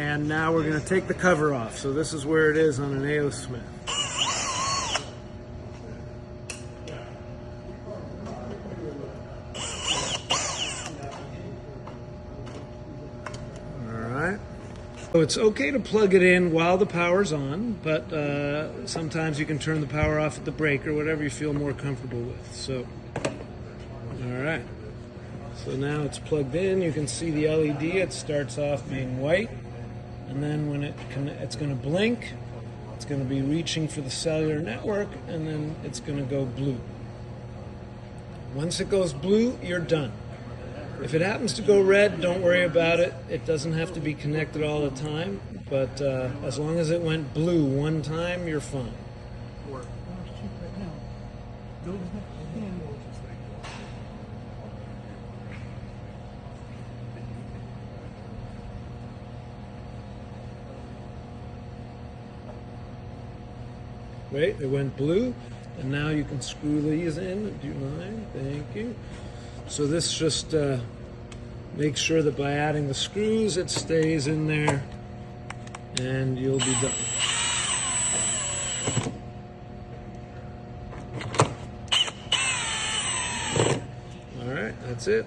And now we're going to take the cover off. So this is where it is on an A.O. Smith. Alright. So it's okay to plug it in while the power's on, but sometimes you can turn the power off at the breaker, whatever you feel more comfortable with. So, alright. So now it's plugged in. You can see the LED. It starts off being white. And then when it's going to blink, it's going to be reaching for the cellular network, and then it's going to go blue. Once it goes blue, you're done. If it happens to go red, don't worry about it. It doesn't have to be connected all the time, but as long as it went blue one time, you're fine. Wait, it went blue, and now you can screw these in. Do you mind? Thank you. So this just makes sure that by adding the screws, it stays in there, and you'll be done. All right, that's it.